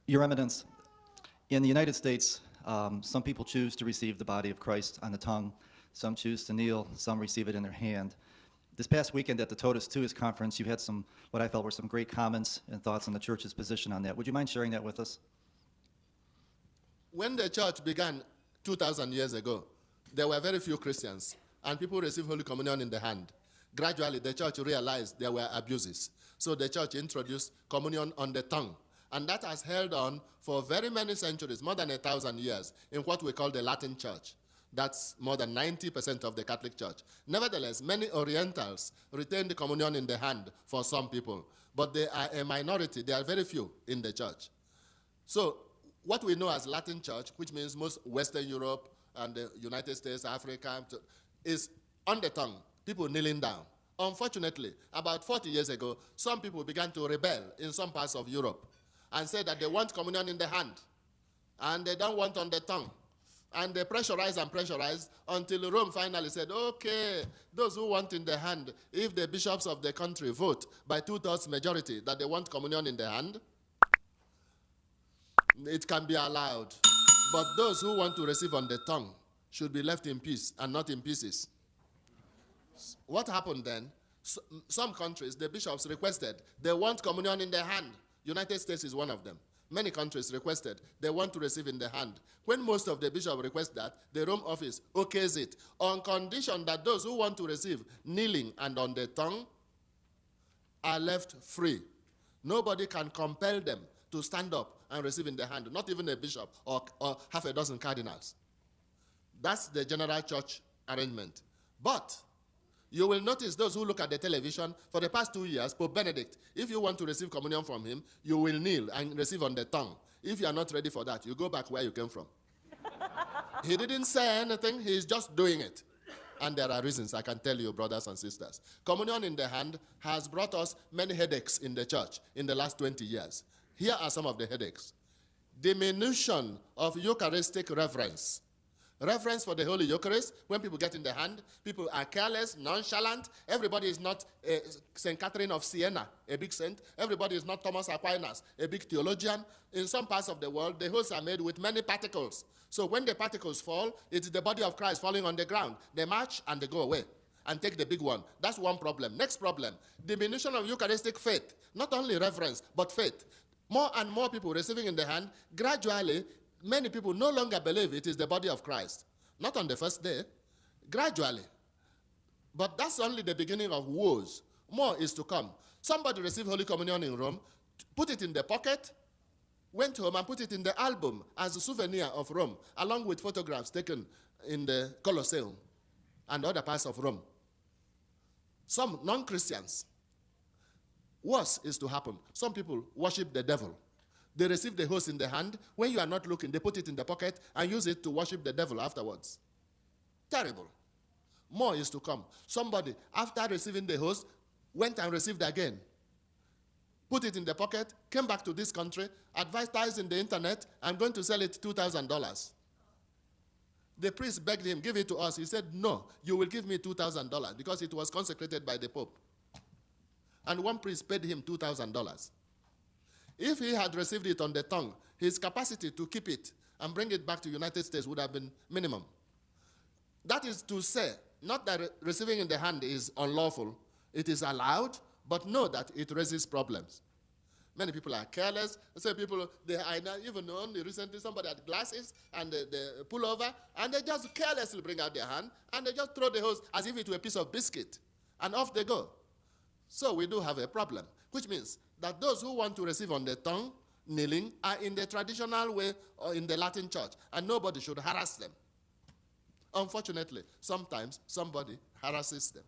Your Eminence, in the United States, some people choose to receive the body of Christ on the tongue. Some choose to kneel. Some receive it in their hand. This past weekend at the Totus Tuus conference, you had some, what I felt were some great comments and thoughts on the Church's position on that. Would you mind sharing that with us? When the Church began 2,000 years ago, there were very few Christians, and people received Holy Communion in the hand. Gradually, the Church realized there were abuses. So the Church introduced communion on the tongue. And that has held on for very many centuries, more than 1,000 years, in what we call the Latin Church. That's more than 90% of the Catholic Church. Nevertheless, many Orientals retain the communion in the hand for some people, but they are a minority. There are very few in the Church. So what we know as Latin Church, which means most Western Europe and the United States, Africa, is on the tongue, people kneeling down. Unfortunately, about 40 years ago, some people began to rebel in some parts of Europe and said that they want communion in the hand, and they don't want on the tongue. And they pressurized and pressurized until Rome finally said, okay, those who want in the hand, if the bishops of the country vote by 2/3 majority that they want communion in the hand, it can be allowed. But those who want to receive on the tongue should be left in peace and not in pieces. What happened then? Some countries, the bishops requested, they want communion in the hand. United States is one of them. Many countries requested, they want to receive in the hand. When most of the bishops request that, the Rome office okays it, on condition that those who want to receive kneeling and on the tongue are left free. Nobody can compel them to stand up and receive in the hand, not even a bishop or half a dozen cardinals. That's the general church arrangement. But you will notice those who look at the television, for the past 2 years, Pope Benedict, if you want to receive communion from him, you will kneel and receive on the tongue. If you are not ready for that, you go back where you came from. He didn't say anything, he's just doing it. And there are reasons, I can tell you, brothers and sisters. Communion in the hand has brought us many headaches in the church in the last 20 years. Here are some of the headaches. Diminution of Eucharistic reverence. Reverence for the Holy Eucharist, when people get in the hand, people are careless, nonchalant. Everybody is not St. Catherine of Siena, a big saint. Everybody is not Thomas Aquinas, a big theologian. In some parts of the world, the hosts are made with many particles. So when the particles fall, it's the body of Christ falling on the ground. They march and they go away and take the big one. That's one problem. Next problem, diminution of Eucharistic faith. Not only reverence, but faith. More and more people receiving in the hand, gradually, many people no longer believe it is the body of Christ. Not on the first day, gradually. But that's only the beginning of woes. More is to come. Somebody received Holy Communion in Rome, put it in the pocket, went home and put it in the album as a souvenir of Rome, along with photographs taken in the Colosseum and other parts of Rome. Some non-Christians, worse is to happen. Some people worship the devil. They receive the host in the hand. When you are not looking, they put it in the pocket and use it to worship the devil afterwards. Terrible. More is to come. Somebody, after receiving the host, went and received again. Put it in the pocket, came back to this country, advertised in the internet, I'm going to sell it $2,000. The priest begged him, give it to us. He said, no, you will give me $2,000 because it was consecrated by the Pope. And one priest paid him $2,000. If he had received it on the tongue, his capacity to keep it and bring it back to the United States would have been minimum. That is to say, not that receiving in the hand is unlawful. It is allowed, but know that it raises problems. Many people are careless. Some people, even only recently, somebody had glasses and they pull over, and they just carelessly bring out their hand, and they just throw the hose as if it were a piece of biscuit, and off they go. So we do have a problem, which means that those who want to receive on the tongue, kneeling, are in the traditional way or in the Latin church, and nobody should harass them. Unfortunately, sometimes somebody harasses them.